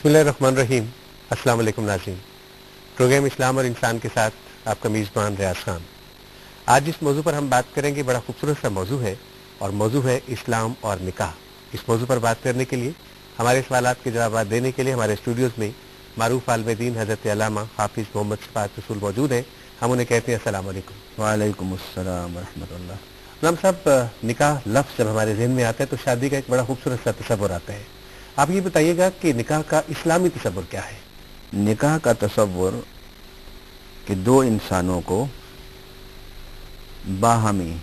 बिस्मिल्लाहिर्रहमानिर्रहीम। अस्सलाम वालेकुम नाज़रीन। प्रोग्राम इस्लाम और इंसान के साथ आपका मेज़बान रियाज खान। आज जिस मौजू पर हम बात करेंगे बड़ा खूबसूरत सा मौजू है और मौजू है इस्लाम और निकाह। इस मौजू पर बात करने के लिए, हमारे सवालात के जवाब देने के लिए हमारे स्टूडियोज़ में मारूफ आलिम दीन हज़रत अल्लामा हाफिज़ मोहम्मद सिफ़ात रसूल मौजूद हैं। हम उन्हें कहते हैं अस्सलाम वालेकुम। वालेकुम अस्सलाम व रहमतुल्लाह। इमाम साहब, निकाह लफ्ज़ जब हमारे ज़हन में आता है तो शादी का एक बड़ा खूबसूरत सा तस्वुर आता है। आप ये बताइएगा कि निकाह का इस्लामी तस्वुर क्या है? निकाह का तसव्वुर कि दो इंसानों को बाहमी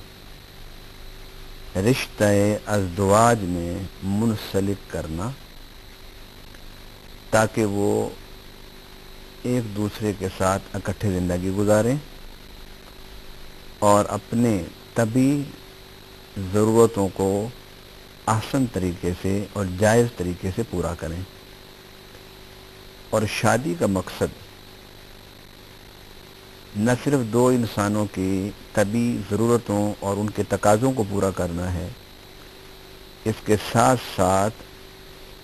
रिश्ते अज़दवाज में मुंसलिक करना ताकि वो एक दूसरे के साथ इकट्ठे ज़िंदगी गुजारें और अपने तभी ज़रूरतों को आसान तरीके से और जायज़ तरीके से पूरा करें। और शादी का मकसद न सिर्फ दो इंसानों की तभी ज़रूरतों और उनके तकाज़ों को पूरा करना है, इसके साथ साथ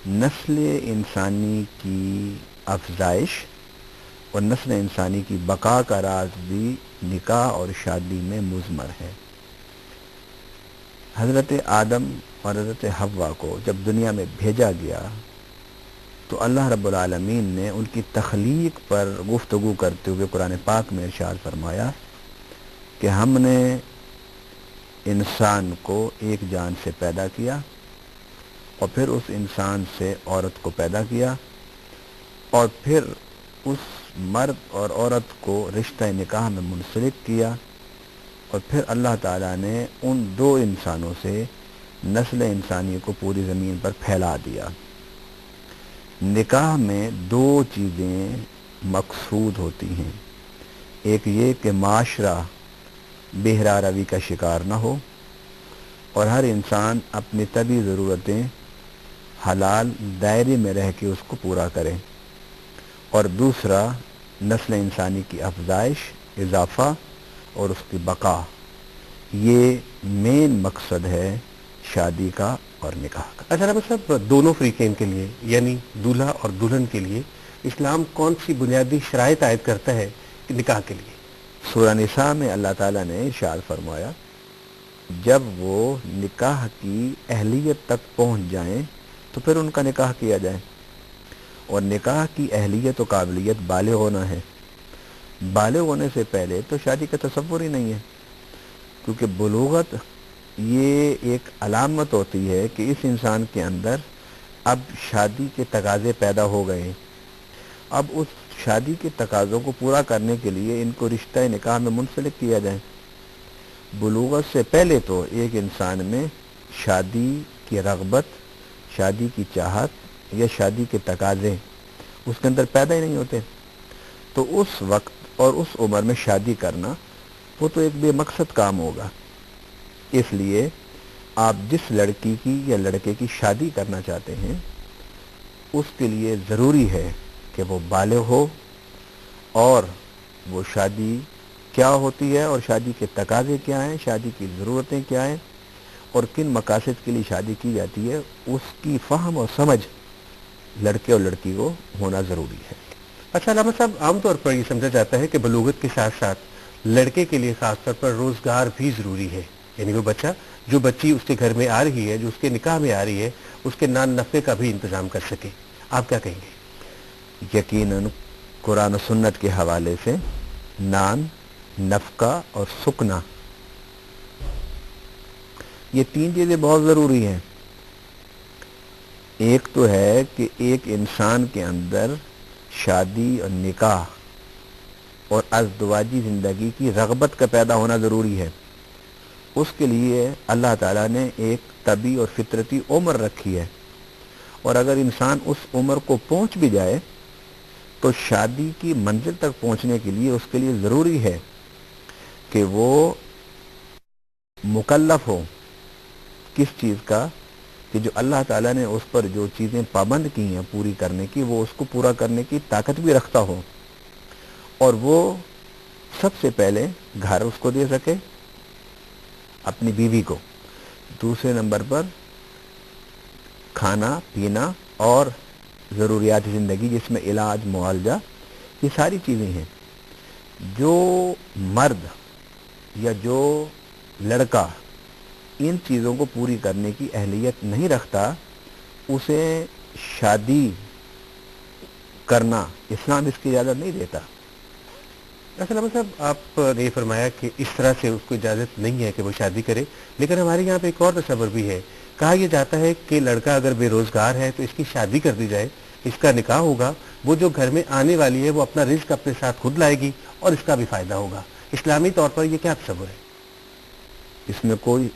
नस्ल इंसानी की अफजाइश और नस्ल इंसानी की बका का राज भी निकाह और शादी में मुज़मर है। हज़रत आदम और हज़रत हव्वा को जब दुनिया में भेजा गया तो अल्लाह रब्बुल आलमीन ने उनकी तख्लीक पर गुफ्तगू करते हुए कुरान पाक में इरशाद फरमाया कि हमने इंसान को एक जान से पैदा किया और फिर उस इंसान से औरत को पैदा किया और फिर उस मर्द और औरत को रिश्ता निकाह में मुंसलिक किया और फिर अल्लाह ताला ने उन दो इंसानों से नस्ल इंसानी को पूरी ज़मीन पर फैला दिया। निकाह में दो चीज़ें मकसूद होती हैं, एक ये कि माशरा बेहरा रवी का शिकार न हो और हर इंसान अपनी तभी ज़रूरतें हलाल दायरे में रह के उसको पूरा करे, और दूसरा नस्ल इंसानी की अफजाइश, इजाफ़ा और उसकी बका। ये मेन मकसद है शादी का और निकाह का। अच्छा मतलब दोनों फ़रीक़ैन के लिए यानी दूल्हा और दुल्हन के लिए इस्लाम कौन सी बुनियादी शराइत आयद करता है कि निकाह के लिए? सूरह निसा में अल्लाह ताला ने इरशाद फरमाया जब वो निकाह की अहलियत तक पहुंच जाएं तो फिर उनका निकाह किया जाए। और निकाह की अहलियत और काबिलियत बालिग होना है। बालिग होने से पहले तो शादी का तसव्वुर ही नहीं है, क्योंकि बुलूगत ये एक अलामत होती है कि इस इंसान के अंदर अब शादी के तकाज़े पैदा हो गए। अब उस शादी के तकाज़ों को पूरा करने के लिए इनको रिश्ता निकाह में मुंसलिक किया जाए। बुलूगत से पहले तो एक इंसान में शादी की रग़बत, शादी की चाहत या शादी के तकाज़े उसके अंदर पैदा ही नहीं होते, तो उस वक्त और उस उम्र में शादी करना वो तो एक बेमकसद काम होगा। इसलिए आप जिस लड़की की या लड़के की शादी करना चाहते हैं उसके लिए ज़रूरी है कि वो बालिग हो और वो शादी क्या होती है और शादी के तकाज़े क्या हैं, शादी की ज़रूरतें क्या हैं और किन मकासद के लिए शादी की जाती है, उसकी फ़हम और समझ लड़के और लड़की को होना ज़रूरी है। अच्छा अल्लामा साहब, आमतौर पर ये समझा जाता है कि बलूगत के साथ साथ लड़के के लिए ख़ासतौर पर रोज़गार भी ज़रूरी है, यानी वो बच्चा जो बच्ची उसके घर में आ रही है, जो उसके निकाह में आ रही है, उसके नान नफ़े का भी इंतज़ाम कर सके। आप क्या कहेंगे? यकीनन कुरान और सुन्नत के हवाले से नान, नफ़का और सुकना, ये तीन चीज़ें बहुत ज़रूरी हैं। एक तो है कि एक इंसान के अंदर शादी और निकाह और अज़दवाजी ज़िंदगी की रग़बत का पैदा होना ज़रूरी है। उसके लिए अल्लाह ताला ने एक तबी और फितरती उम्र रखी है, और अगर इंसान उस उम्र को पहुंच भी जाए तो शादी की मंजिल तक पहुंचने के लिए उसके लिए ज़रूरी है कि वो मुकल्लफ हो किस चीज़ का, कि जो अल्लाह ताला ने उस पर जो चीज़ें पाबंद की हैं पूरी करने की, वो उसको पूरा करने की ताकत भी रखता हो, और वो सबसे पहले घर उसको दे सके अपनी बीवी को, दूसरे नंबर पर खाना पीना और ضروریات زندگی جس میں علاج معالجہ یہ ساری چیزیں ہیں. جو مرد یا جو لڑکا ان چیزوں کو پوری کرنے کی اہلیت نہیں رکھتا اسے شادی کرنا اسلام اس کی اجازت نہیں دیتا. اصل احمد صاحب آپ نے یہ فرمایا کہ اس طرح سے اس کو اجازت نہیں ہے کہ وہ شادی کرے، لیکن ہمارے یہاں پہ ایک اور تصور بھی ہے. کہا یہ جاتا ہے کہ لڑکا اگر بے روزگار ہے تو اس کی شادی کر دی جائے، اس کا نکاح ہوگا، وہ جو گھر میں آنے والی ہے وہ اپنا رزق اپنے ساتھ خود لائے گی اور اس کا بھی فائدہ ہوگا. اسلامی طور پر یہ کیا تصور ہے؟ اس میں کوئی